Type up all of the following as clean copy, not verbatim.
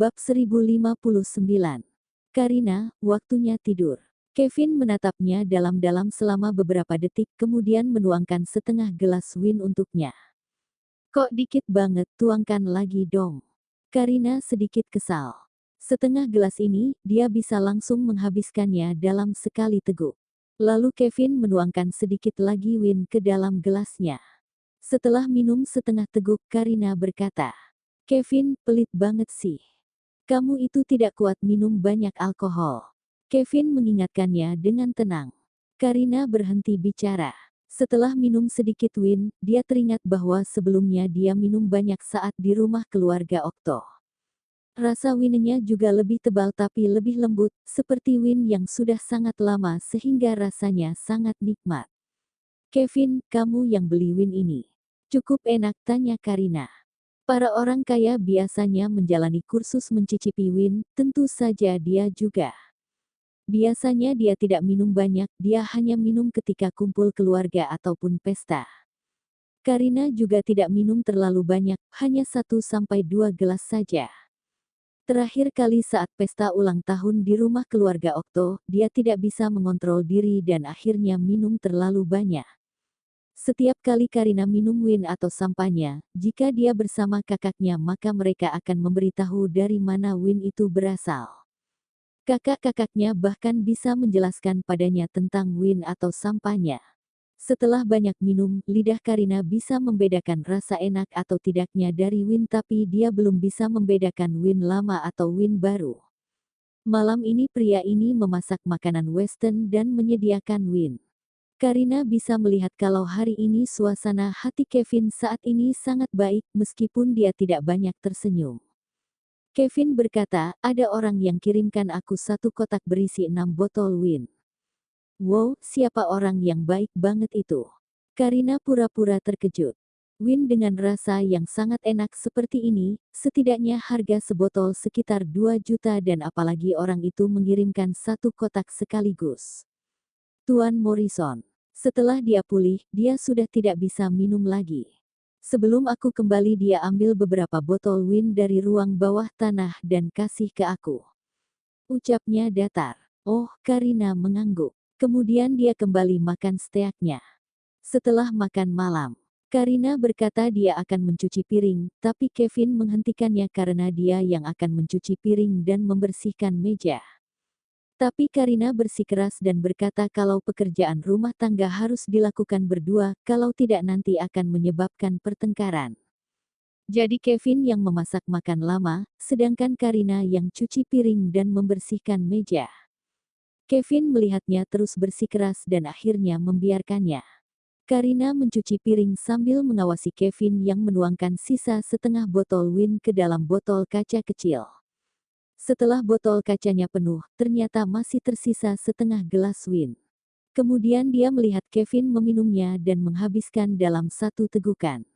Bab 1059. Karina, waktunya tidur. Kevin menatapnya dalam-dalam selama beberapa detik kemudian menuangkan setengah gelas wine untuknya. Kok dikit banget, tuangkan lagi dong. Karina sedikit kesal. Setengah gelas ini, dia bisa langsung menghabiskannya dalam sekali teguk. Lalu Kevin menuangkan sedikit lagi wine ke dalam gelasnya. Setelah minum setengah teguk, Karina berkata, "Kevin, pelit banget sih. Kamu itu tidak kuat minum banyak alkohol." Kevin mengingatkannya dengan tenang. Karina berhenti bicara. Setelah minum sedikit wine, dia teringat bahwa sebelumnya dia minum banyak saat di rumah keluarga Okto. Rasa winenya juga lebih tebal tapi lebih lembut, seperti wine yang sudah sangat lama sehingga rasanya sangat nikmat. "Kevin, kamu yang beli wine ini. Cukup enak?" tanya Karina. Para orang kaya biasanya menjalani kursus mencicipi wine, tentu saja dia juga. Biasanya dia tidak minum banyak, dia hanya minum ketika kumpul keluarga ataupun pesta. Karina juga tidak minum terlalu banyak, hanya 1 sampai 2 gelas saja. Terakhir kali saat pesta ulang tahun di rumah keluarga Okto, dia tidak bisa mengontrol diri dan akhirnya minum terlalu banyak. Setiap kali Karina minum wine atau sampahnya, jika dia bersama kakaknya maka mereka akan memberitahu dari mana wine itu berasal. Kakak-kakaknya bahkan bisa menjelaskan padanya tentang wine atau sampahnya. Setelah banyak minum, lidah Karina bisa membedakan rasa enak atau tidaknya dari wine tapi dia belum bisa membedakan wine lama atau wine baru. Malam ini pria ini memasak makanan western dan menyediakan wine. Karina bisa melihat kalau hari ini suasana hati Kevin saat ini sangat baik meskipun dia tidak banyak tersenyum. Kevin berkata, "Ada orang yang kirimkan aku 1 kotak berisi 6 botol wine." "Wow, siapa orang yang baik banget itu?" Karina pura-pura terkejut. Wine dengan rasa yang sangat enak seperti ini, setidaknya harga sebotol sekitar 2 juta dan apalagi orang itu mengirimkan 1 kotak sekaligus. Tuan Morrison. Setelah dia pulih, dia sudah tidak bisa minum lagi. "Sebelum aku kembali dia ambil beberapa botol wine dari ruang bawah tanah dan kasih ke aku," ucapnya datar. Oh, Karina mengangguk. Kemudian dia kembali makan steaknya. Setelah makan malam, Karina berkata dia akan mencuci piring, tapi Kevin menghentikannya karena dia yang akan mencuci piring dan membersihkan meja. Tapi Karina bersikeras dan berkata kalau pekerjaan rumah tangga harus dilakukan berdua, kalau tidak nanti akan menyebabkan pertengkaran. Jadi Kevin yang memasak makan lama, sedangkan Karina yang cuci piring dan membersihkan meja. Kevin melihatnya terus bersikeras dan akhirnya membiarkannya. Karina mencuci piring sambil mengawasi Kevin yang menuangkan sisa setengah botol wine ke dalam botol kaca kecil. Setelah botol kacanya penuh, ternyata masih tersisa setengah gelas wine. Kemudian dia melihat Kevin meminumnya dan menghabiskan dalam 1 tegukan.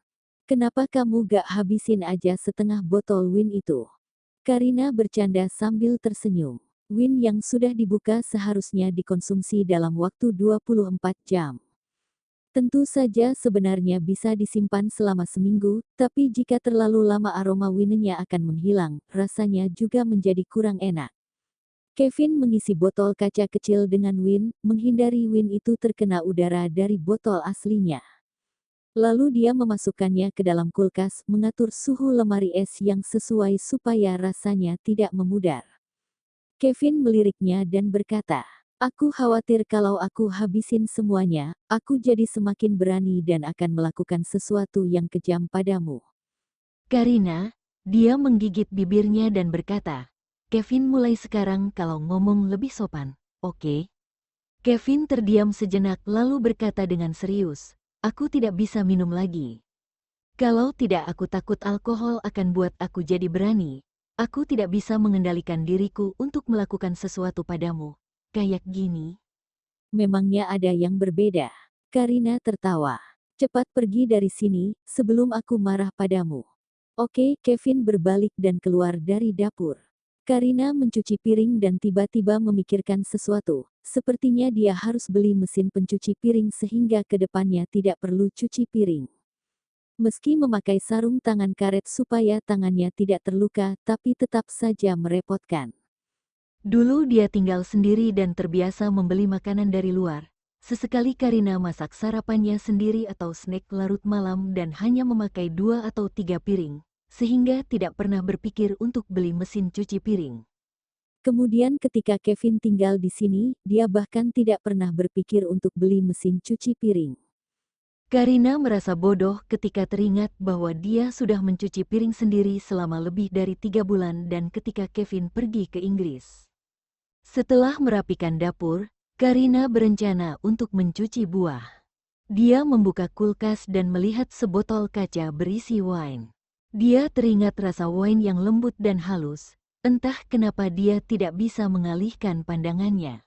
"Kenapa kamu gak habisin aja setengah botol wine itu?" Karina bercanda sambil tersenyum. Wine yang sudah dibuka seharusnya dikonsumsi dalam waktu 24 jam. Tentu saja sebenarnya bisa disimpan selama seminggu, tapi jika terlalu lama aroma winenya akan menghilang, rasanya juga menjadi kurang enak. Kevin mengisi botol kaca kecil dengan wine, menghindari wine itu terkena udara dari botol aslinya. Lalu dia memasukkannya ke dalam kulkas, mengatur suhu lemari es yang sesuai supaya rasanya tidak memudar. Kevin meliriknya dan berkata, "Aku khawatir kalau aku habisin semuanya, aku jadi semakin berani dan akan melakukan sesuatu yang kejam padamu." Karina, dia menggigit bibirnya dan berkata, "Kevin mulai sekarang kalau ngomong lebih sopan, oke?" Kevin terdiam sejenak lalu berkata dengan serius, "Aku tidak bisa minum lagi. Kalau tidak aku takut alkohol akan buat aku jadi berani. Aku tidak bisa mengendalikan diriku untuk melakukan sesuatu padamu. Kayak gini." "Memangnya ada yang berbeda?" Karina tertawa. "Cepat pergi dari sini, sebelum aku marah padamu." "Oke." Kevin berbalik dan keluar dari dapur. Karina mencuci piring dan tiba-tiba memikirkan sesuatu. Sepertinya dia harus beli mesin pencuci piring sehingga ke depannya tidak perlu cuci piring. Meski memakai sarung tangan karet supaya tangannya tidak terluka, tapi tetap saja merepotkan. Dulu dia tinggal sendiri dan terbiasa membeli makanan dari luar. Sesekali Karina masak sarapannya sendiri atau snack larut malam dan hanya memakai 2 atau 3 piring, sehingga tidak pernah berpikir untuk beli mesin cuci piring. Kemudian ketika Kevin tinggal di sini, dia bahkan tidak pernah berpikir untuk beli mesin cuci piring. Karina merasa bodoh ketika teringat bahwa dia sudah mencuci piring sendiri selama lebih dari 3 bulan dan ketika Kevin pergi ke Inggris. Setelah merapikan dapur, Karina berencana untuk mencuci buah. Dia membuka kulkas dan melihat sebotol kaca berisi wine. Dia teringat rasa wine yang lembut dan halus, entah kenapa dia tidak bisa mengalihkan pandangannya.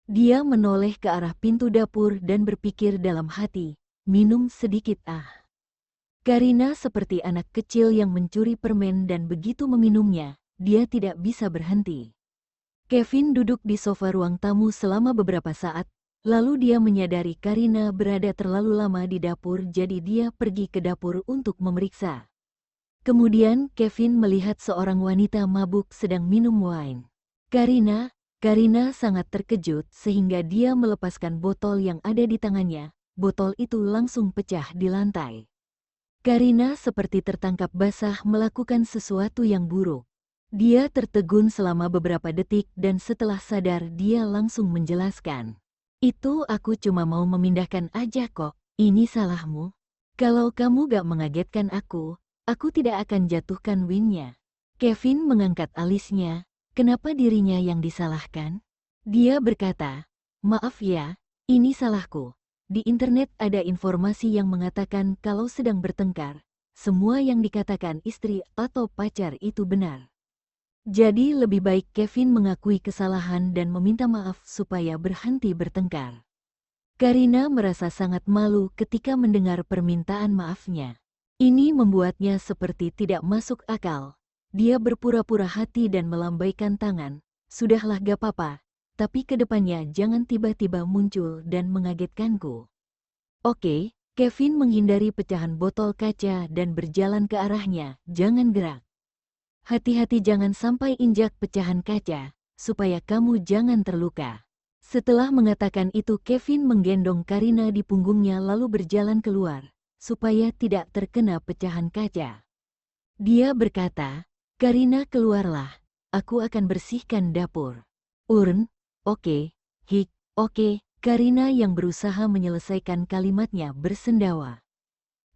Dia menoleh ke arah pintu dapur dan berpikir dalam hati, minum sedikit ah. Karina seperti anak kecil yang mencuri permen dan begitu meminumnya, dia tidak bisa berhenti. Kevin duduk di sofa ruang tamu selama beberapa saat, lalu dia menyadari Karina berada terlalu lama di dapur jadi dia pergi ke dapur untuk memeriksa. Kemudian Kevin melihat seorang wanita mabuk sedang minum wine. Karina sangat terkejut sehingga dia melepaskan botol yang ada di tangannya, botol itu langsung pecah di lantai. Karina seperti tertangkap basah melakukan sesuatu yang buruk. Dia tertegun selama beberapa detik dan setelah sadar dia langsung menjelaskan. Itu aku cuma mau memindahkan aja kok, ini salahmu. Kalau kamu gak mengagetkan aku tidak akan jatuhkan wine-nya. Kevin mengangkat alisnya, kenapa dirinya yang disalahkan? Dia berkata, maaf ya, ini salahku. Di internet ada informasi yang mengatakan kalau sedang bertengkar, semua yang dikatakan istri atau pacar itu benar. Jadi lebih baik Kevin mengakui kesalahan dan meminta maaf supaya berhenti bertengkar. Karina merasa sangat malu ketika mendengar permintaan maafnya. Ini membuatnya seperti tidak masuk akal. Dia berpura-pura hati dan melambaikan tangan. Sudahlah gak apa-apa, tapi kedepannya jangan tiba-tiba muncul dan mengagetkanku. Oke, Kevin menghindari pecahan botol kaca dan berjalan ke arahnya, jangan gerak. Hati-hati jangan sampai injak pecahan kaca, supaya kamu jangan terluka. Setelah mengatakan itu Kevin menggendong Karina di punggungnya lalu berjalan keluar, supaya tidak terkena pecahan kaca. Dia berkata, Karina keluarlah, aku akan bersihkan dapur. Oke, oke, Karina yang berusaha menyelesaikan kalimatnya bersendawa.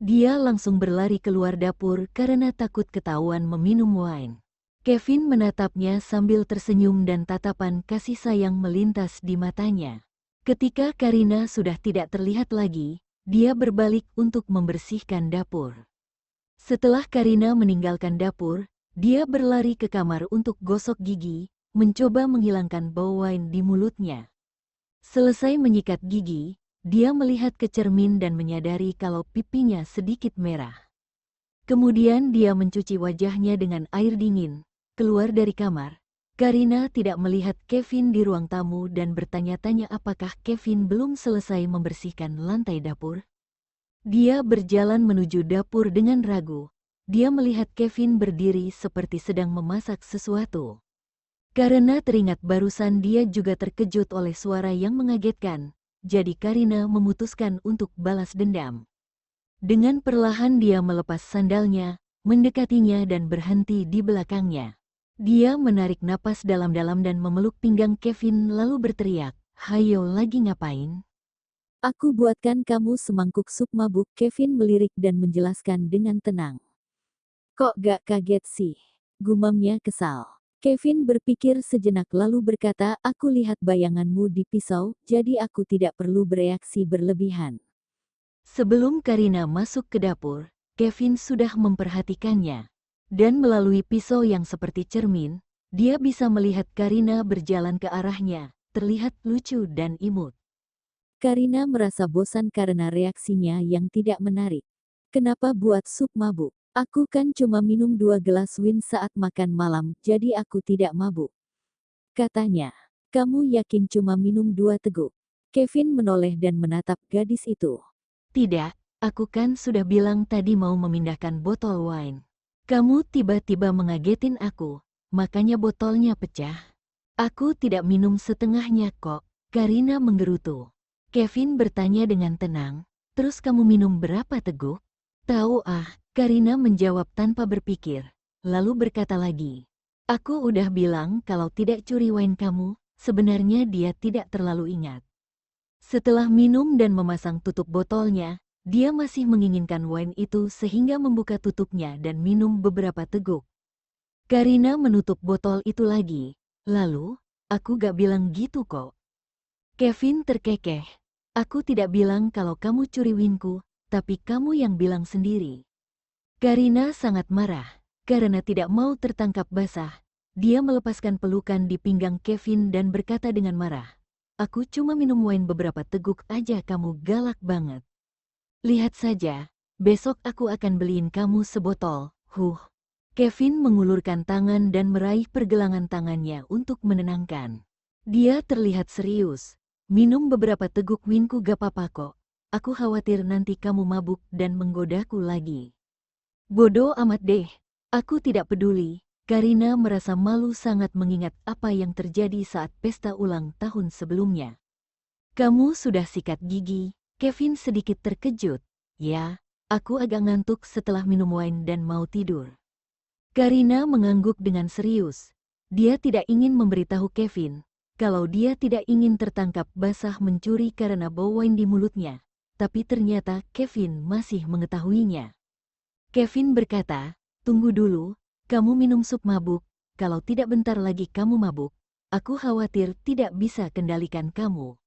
Dia langsung berlari keluar dapur karena takut ketahuan meminum wine. Kevin menatapnya sambil tersenyum dan tatapan kasih sayang melintas di matanya. Ketika Karina sudah tidak terlihat lagi, dia berbalik untuk membersihkan dapur. Setelah Karina meninggalkan dapur, dia berlari ke kamar untuk gosok gigi, mencoba menghilangkan bau wine di mulutnya. Selesai menyikat gigi, dia melihat ke cermin dan menyadari kalau pipinya sedikit merah. Kemudian dia mencuci wajahnya dengan air dingin, keluar dari kamar. Karina tidak melihat Kevin di ruang tamu dan bertanya-tanya apakah Kevin belum selesai membersihkan lantai dapur. Dia berjalan menuju dapur dengan ragu. Dia melihat Kevin berdiri seperti sedang memasak sesuatu. Karena teringat barusan dia juga terkejut oleh suara yang mengagetkan. Jadi Karina memutuskan untuk balas dendam. Dengan perlahan dia melepas sandalnya, mendekatinya dan berhenti di belakangnya. Dia menarik napas dalam-dalam dan memeluk pinggang Kevin lalu berteriak, "Hayo lagi ngapain?" Aku buatkan kamu semangkuk sup mabuk. Kevin melirik dan menjelaskan dengan tenang. Kok gak kaget sih? Gumamnya kesal. Kevin berpikir sejenak lalu berkata, aku lihat bayanganmu di pisau, jadi aku tidak perlu bereaksi berlebihan. Sebelum Karina masuk ke dapur, Kevin sudah memperhatikannya. Dan melalui pisau yang seperti cermin, dia bisa melihat Karina berjalan ke arahnya, terlihat lucu dan imut. Karina merasa bosan karena reaksinya yang tidak menarik. Kenapa buat sup mabuk? Aku kan cuma minum 2 gelas wine saat makan malam, jadi aku tidak mabuk. Katanya, kamu yakin cuma minum 2 teguk? Kevin menoleh dan menatap gadis itu. Tidak, Aku kan sudah bilang tadi mau memindahkan botol wine. Kamu tiba-tiba mengagetin aku, makanya botolnya pecah. Aku tidak minum setengahnya kok, Karina menggerutu. Kevin bertanya dengan tenang, terus kamu minum berapa teguk? Tahu Karina menjawab tanpa berpikir, lalu berkata lagi. Aku udah bilang kalau tidak curi wine kamu, sebenarnya dia tidak terlalu ingat. Setelah minum dan memasang tutup botolnya, dia masih menginginkan wine itu sehingga membuka tutupnya dan minum beberapa teguk. Karina menutup botol itu lagi. Lalu, aku gak bilang gitu kok. Kevin terkekeh. Aku tidak bilang kalau kamu curi winku, tapi kamu yang bilang sendiri. Karina sangat marah. Karena tidak mau tertangkap basah, dia melepaskan pelukan di pinggang Kevin dan berkata dengan marah. Aku cuma minum wine beberapa teguk aja, kamu galak banget. Lihat saja, besok aku akan beliin kamu sebotol. Kevin mengulurkan tangan dan meraih pergelangan tangannya untuk menenangkan. Dia terlihat serius. Minum beberapa teguk winku gak apa-apa kok. Aku khawatir nanti kamu mabuk dan menggodaku lagi. Bodoh amat deh. Aku tidak peduli. Karina merasa malu sangat mengingat apa yang terjadi saat pesta ulang tahun sebelumnya. Kamu sudah sikat gigi. Kevin sedikit terkejut. Ya, aku agak ngantuk setelah minum wine dan mau tidur. Karina mengangguk dengan serius. Dia tidak ingin memberitahu Kevin kalau dia tidak ingin tertangkap basah mencuri karena bau wine di mulutnya. Tapi ternyata Kevin masih mengetahuinya. Kevin berkata, tunggu dulu, kamu minum sup mabuk, kalau tidak bentar lagi kamu mabuk. Aku khawatir tidak bisa kendalikan kamu.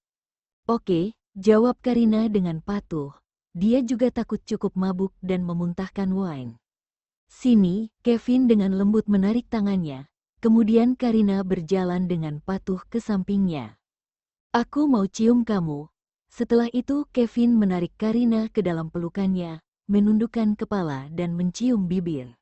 Oke, jawab Karina dengan patuh. Dia juga takut cukup mabuk dan memuntahkan wine. Sini, Kevin dengan lembut menarik tangannya. Kemudian Karina berjalan dengan patuh ke sampingnya. Aku mau cium kamu. Setelah itu Kevin menarik Karina ke dalam pelukannya, menundukkan kepala dan mencium bibir.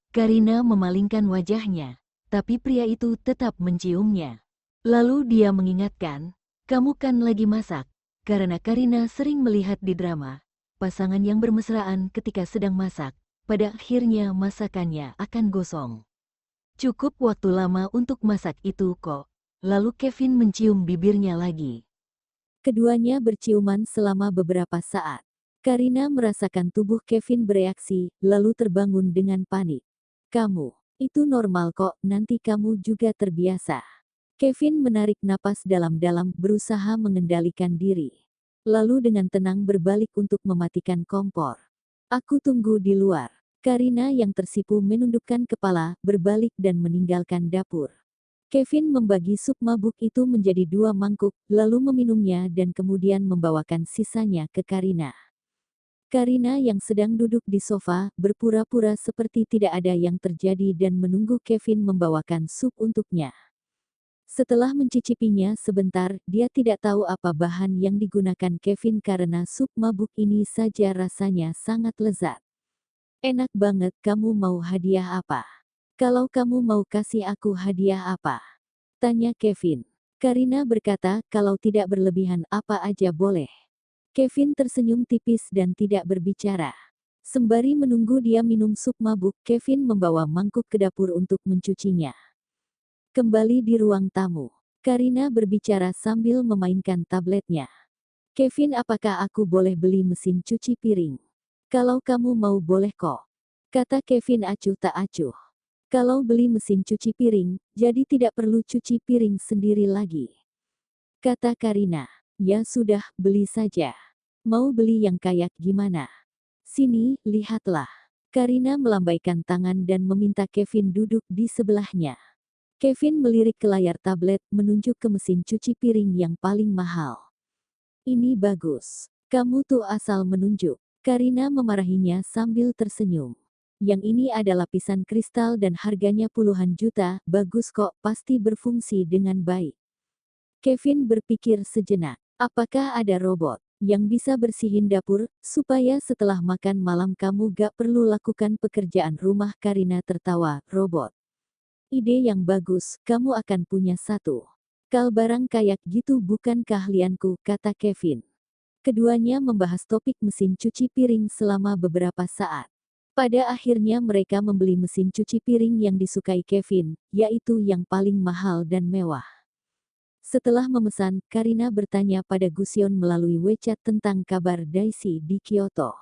Karina memalingkan wajahnya, tapi pria itu tetap menciumnya. Lalu dia mengingatkan, kamu kan lagi masak, karena Karina sering melihat di drama, pasangan yang bermesraan ketika sedang masak, pada akhirnya masakannya akan gosong. Cukup waktu lama untuk masak itu kok. Lalu Kevin mencium bibirnya lagi. Keduanya berciuman selama beberapa saat. Karina merasakan tubuh Kevin bereaksi, lalu terbangun dengan panik. Kamu, itu normal kok, nanti kamu juga terbiasa. Kevin menarik napas dalam-dalam, berusaha mengendalikan diri. Lalu dengan tenang berbalik untuk mematikan kompor. Aku tunggu di luar. Karina yang tersipu menundukkan kepala, berbalik dan meninggalkan dapur. Kevin membagi sup mabuk itu menjadi 2 mangkuk, lalu meminumnya dan kemudian membawakan sisanya ke Karina. Karina yang sedang duduk di sofa, berpura-pura seperti tidak ada yang terjadi dan menunggu Kevin membawakan sup untuknya. Setelah mencicipinya sebentar, dia tidak tahu apa bahan yang digunakan Kevin karena sup mabuk ini saja rasanya sangat lezat. Enak banget, kamu mau hadiah apa? Kalau kamu mau kasih aku hadiah apa? Tanya Kevin. Karina berkata, kalau tidak berlebihan apa aja boleh. Kevin tersenyum tipis dan tidak berbicara. Sembari menunggu dia minum sup mabuk, Kevin membawa mangkuk ke dapur untuk mencucinya. Kembali di ruang tamu. Karina berbicara sambil memainkan tabletnya. Kevin, apakah aku boleh beli mesin cuci piring? Kalau kamu mau boleh kok. Kata Kevin acuh tak acuh. Kalau beli mesin cuci piring, jadi tidak perlu cuci piring sendiri lagi. Kata Karina. Ya sudah, beli saja. Mau beli yang kayak gimana? Sini, lihatlah. Karina melambaikan tangan dan meminta Kevin duduk di sebelahnya. Kevin melirik ke layar tablet, menunjuk ke mesin cuci piring yang paling mahal. Ini bagus. Kamu tuh asal menunjuk. Karina memarahinya sambil tersenyum. Yang ini ada lapisan kristal dan harganya puluhan juta, bagus kok, pasti berfungsi dengan baik. Kevin berpikir sejenak, apakah ada robot yang bisa bersihin dapur, supaya setelah makan malam kamu gak perlu lakukan pekerjaan rumah? Karina tertawa, robot. Ide yang bagus, kamu akan punya satu. Kal barang kayak gitu bukan keahlianku, kata Kevin. Keduanya membahas topik mesin cuci piring selama beberapa saat. Pada akhirnya mereka membeli mesin cuci piring yang disukai Kevin, yaitu yang paling mahal dan mewah. Setelah memesan, Karina bertanya pada Gusion melalui WeChat tentang kabar Daisy di Kyoto.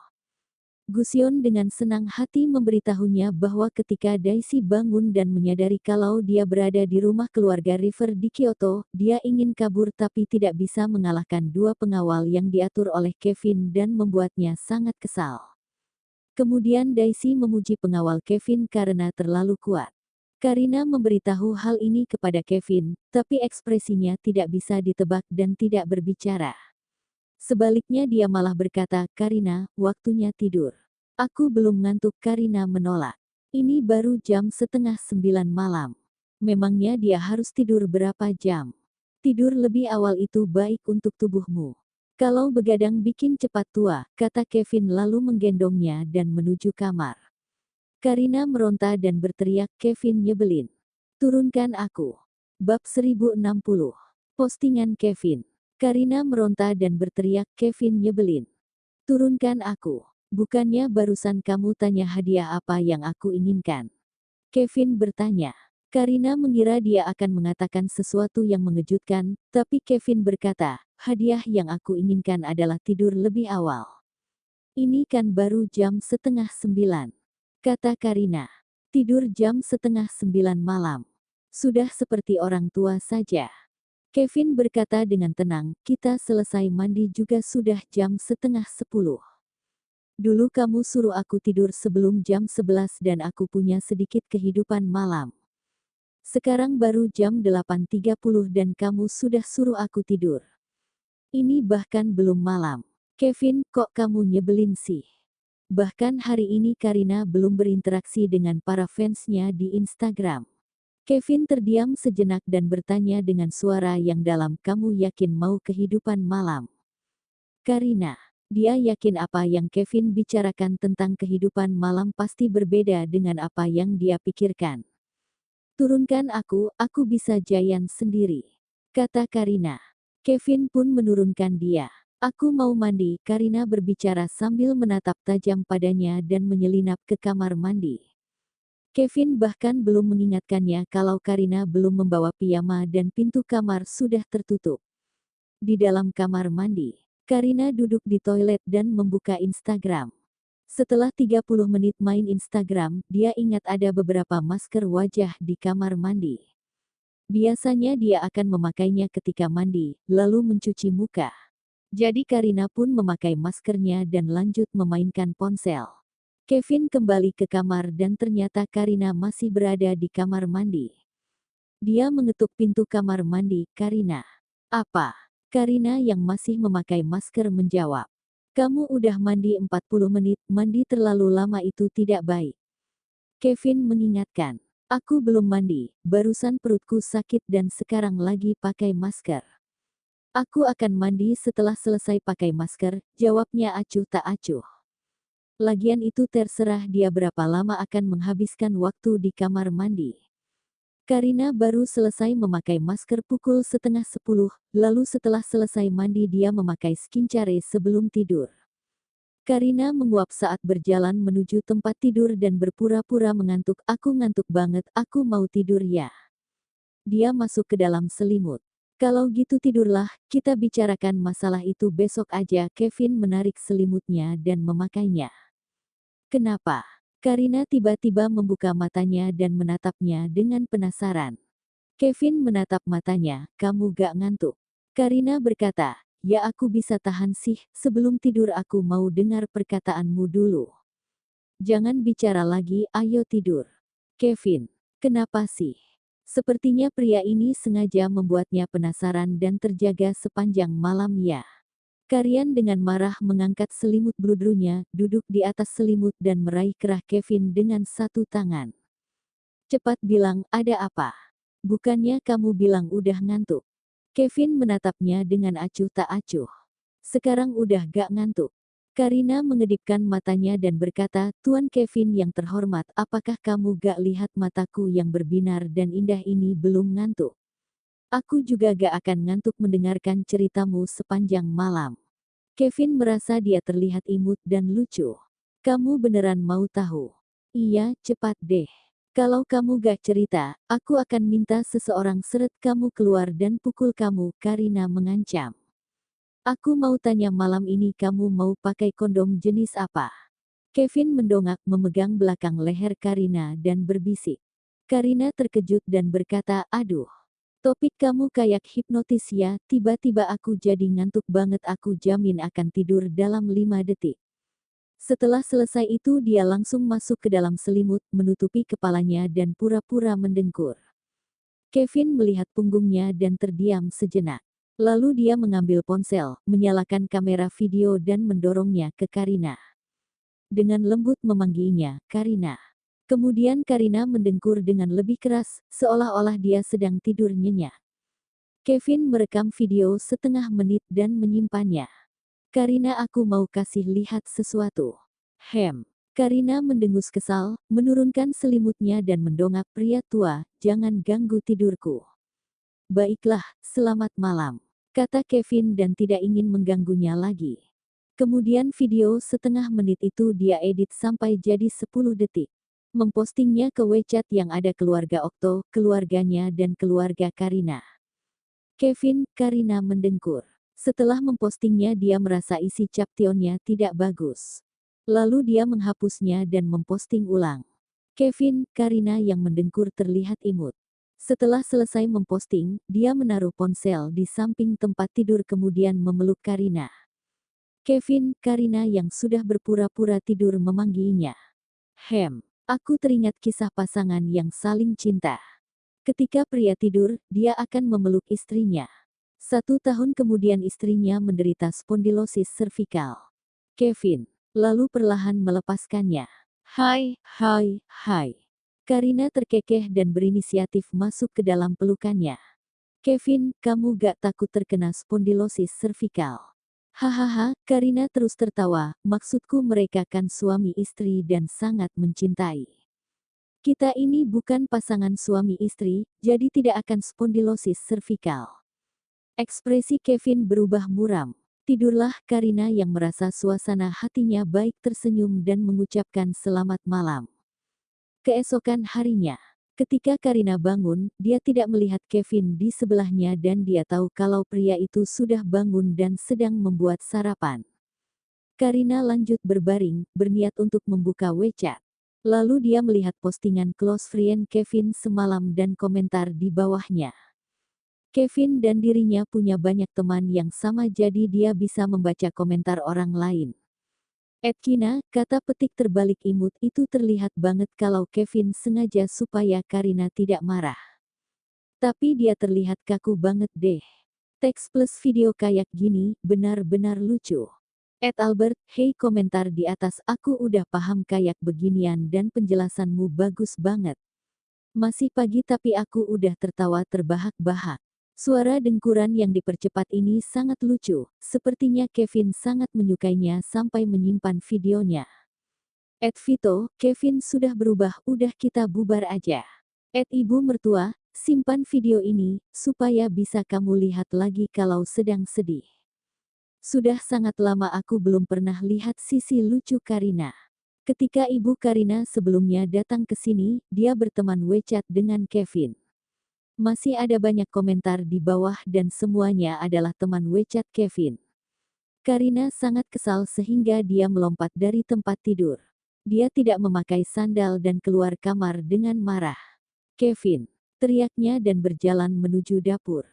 Gusion dengan senang hati memberitahunya bahwa ketika Daisy bangun dan menyadari kalau dia berada di rumah keluarga River di Kyoto, dia ingin kabur tapi tidak bisa mengalahkan dua pengawal yang diatur oleh Kevin dan membuatnya sangat kesal. Kemudian Daisy memuji pengawal Kevin karena terlalu kuat. Karina memberitahu hal ini kepada Kevin, tapi ekspresinya tidak bisa ditebak dan tidak berbicara. Sebaliknya dia malah berkata, "Karina, waktunya tidur." "Aku belum ngantuk," Karina menolak. "Ini baru jam setengah 9 malam. Memangnya dia harus tidur berapa jam? Tidur lebih awal itu baik untuk tubuhmu. Kalau begadang bikin cepat tua," kata Kevin lalu menggendongnya dan menuju kamar. Karina meronta dan berteriak, Kevin nyebelin. "Turunkan aku." Bab 1060. Postingan Kevin. Karina meronta dan berteriak, Kevin nyebelin. "Turunkan aku. Bukannya barusan kamu tanya hadiah apa yang aku inginkan?" Kevin bertanya. Karina mengira dia akan mengatakan sesuatu yang mengejutkan, tapi Kevin berkata, "Hadiah yang aku inginkan adalah tidur lebih awal." "Ini kan baru jam setengah 9, kata Karina. "Tidur jam setengah 9 malam. Sudah seperti orang tua saja." Kevin berkata dengan tenang, "Kita selesai mandi juga sudah jam setengah 10. Dulu kamu suruh aku tidur sebelum jam 11 dan aku punya sedikit kehidupan malam. Sekarang baru jam 8.30 dan kamu sudah suruh aku tidur. Ini bahkan belum malam." "Kevin, kok kamu nyebelin sih?" Bahkan hari ini Karina belum berinteraksi dengan para fansnya di Instagram. Kevin terdiam sejenak dan bertanya dengan suara yang dalam, "Kamu yakin mau kehidupan malam?" Karina. Dia yakin apa yang Kevin bicarakan tentang kehidupan malam pasti berbeda dengan apa yang dia pikirkan. "Turunkan aku bisa jayan sendiri," kata Karina. Kevin pun menurunkan dia. "Aku mau mandi," Karina berbicara sambil menatap tajam padanya dan menyelinap ke kamar mandi. Kevin bahkan belum mengingatkannya kalau Karina belum membawa piyama dan pintu kamar sudah tertutup. Di dalam kamar mandi, Karina duduk di toilet dan membuka Instagram. Setelah 30 menit main Instagram, dia ingat ada beberapa masker wajah di kamar mandi. Biasanya dia akan memakainya ketika mandi, lalu mencuci muka. Jadi Karina pun memakai maskernya dan lanjut memainkan ponsel. Kevin kembali ke kamar dan ternyata Karina masih berada di kamar mandi. Dia mengetuk pintu kamar mandi, "Karina." "Apa?" Karina yang masih memakai masker menjawab. "Kamu udah mandi 40 menit, mandi terlalu lama itu tidak baik." Kevin mengingatkan. "Aku belum mandi, barusan perutku sakit dan sekarang lagi pakai masker." "Aku akan mandi setelah selesai pakai masker," jawabnya acuh tak acuh. Lagian itu terserah dia berapa lama akan menghabiskan waktu di kamar mandi. Karina baru selesai memakai masker pukul setengah 10, lalu setelah selesai mandi dia memakai skincare sebelum tidur. Karina menguap saat berjalan menuju tempat tidur dan berpura-pura mengantuk. "Aku ngantuk banget, aku mau tidur ya." Dia masuk ke dalam selimut. "Kalau gitu tidurlah, kita bicarakan masalah itu besok aja." Kevin menarik selimutnya dan memakainya. "Kenapa?" Karina tiba-tiba membuka matanya dan menatapnya dengan penasaran. Kevin menatap matanya, "Kamu gak ngantuk?" Karina berkata, "Ya aku bisa tahan sih, sebelum tidur aku mau dengar perkataanmu dulu." "Jangan bicara lagi, ayo tidur." Kevin, "Kenapa sih?" Sepertinya pria ini sengaja membuatnya penasaran dan terjaga sepanjang malam ya. Karian dengan marah mengangkat selimut bludrunya, duduk di atas selimut dan meraih kerah Kevin dengan satu tangan. "Cepat bilang, ada apa? Bukannya kamu bilang udah ngantuk?" Kevin menatapnya dengan acuh tak acuh. "Sekarang udah gak ngantuk." Karina mengedipkan matanya dan berkata, "Tuan Kevin yang terhormat, apakah kamu gak lihat mataku yang berbinar dan indah ini belum ngantuk? Aku juga gak akan ngantuk mendengarkan ceritamu sepanjang malam." Kevin merasa dia terlihat imut dan lucu. Kamu beneran mau tahu? Iya, cepat deh. Kalau kamu gak cerita, aku akan minta seseorang seret kamu keluar dan pukul kamu, Karina mengancam. Aku mau tanya malam ini kamu mau pakai kondom jenis apa? Kevin mendongak memegang belakang leher Karina dan berbisik. Karina terkejut dan berkata, aduh. Topik kamu kayak hipnotis ya, tiba-tiba aku jadi ngantuk banget, aku jamin akan tidur dalam 5 detik. Setelah selesai itu dia langsung masuk ke dalam selimut, menutupi kepalanya dan pura-pura mendengkur. Kevin melihat punggungnya dan terdiam sejenak. Lalu dia mengambil ponsel, menyalakan kamera video dan mendorongnya ke Karina. Dengan lembut memanggilnya, Karina. Kemudian Karina mendengkur dengan lebih keras, seolah-olah dia sedang tidur nyenyak. Kevin merekam video setengah menit dan menyimpannya. Karina, aku mau kasih lihat sesuatu. Karina mendengus kesal, menurunkan selimutnya dan mendongak, pria tua, jangan ganggu tidurku. Baiklah, selamat malam, kata Kevin dan tidak ingin mengganggunya lagi. Kemudian video setengah menit itu dia edit sampai jadi 10 detik. Mempostingnya ke WeChat yang ada keluarga Okto, keluarganya dan keluarga Karina. Kevin, Karina mendengkur. Setelah mempostingnya dia merasa isi captionnya tidak bagus. Lalu dia menghapusnya dan memposting ulang. Kevin, Karina yang mendengkur terlihat imut. Setelah selesai memposting, dia menaruh ponsel di samping tempat tidur kemudian memeluk Karina. Kevin, Karina yang sudah berpura-pura tidur memanggilnya. Aku teringat kisah pasangan yang saling cinta. Ketika pria tidur, dia akan memeluk istrinya. 1 tahun kemudian istrinya menderita spondilosis servikal. Kevin lalu perlahan melepaskannya. Hai. Karina terkekeh dan berinisiatif masuk ke dalam pelukannya. Kevin, kamu gak takut terkena spondilosis servikal? Hahaha, Karina terus tertawa, maksudku mereka kan suami istri dan sangat mencintai. Kita ini bukan pasangan suami istri, jadi tidak akan spondilosis servikal. Ekspresi Kevin berubah muram. Tidurlah, Karina yang merasa suasana hatinya baik tersenyum dan mengucapkan selamat malam. Keesokan harinya, ketika Karina bangun, dia tidak melihat Kevin di sebelahnya dan dia tahu kalau pria itu sudah bangun dan sedang membuat sarapan. Karina lanjut berbaring, berniat untuk membuka WeChat. Lalu dia melihat postingan close friend Kevin semalam dan komentar di bawahnya. Kevin dan dirinya punya banyak teman yang sama jadi dia bisa membaca komentar orang lain. Kina, kata petik terbalik imut itu terlihat banget kalau Kevin sengaja supaya Karina tidak marah. Tapi dia terlihat kaku banget deh. Teks plus video kayak gini, benar-benar lucu. Albert, hey komentar di atas aku udah paham kayak beginian dan penjelasanmu bagus banget. Masih pagi tapi aku udah tertawa terbahak-bahak. Suara dengkuran yang dipercepat ini sangat lucu, sepertinya Kevin sangat menyukainya sampai menyimpan videonya. Vito, Kevin sudah berubah, udah kita bubar aja. Ibu mertua, simpan video ini, supaya bisa kamu lihat lagi kalau sedang sedih. Sudah sangat lama aku belum pernah lihat sisi lucu Karina. Ketika ibu Karina sebelumnya datang ke sini, dia berteman WeChat dengan Kevin. Masih ada banyak komentar di bawah dan semuanya adalah teman WeChat Kevin. Karina sangat kesal sehingga dia melompat dari tempat tidur. Dia tidak memakai sandal dan keluar kamar dengan marah. Kevin, teriaknya dan berjalan menuju dapur.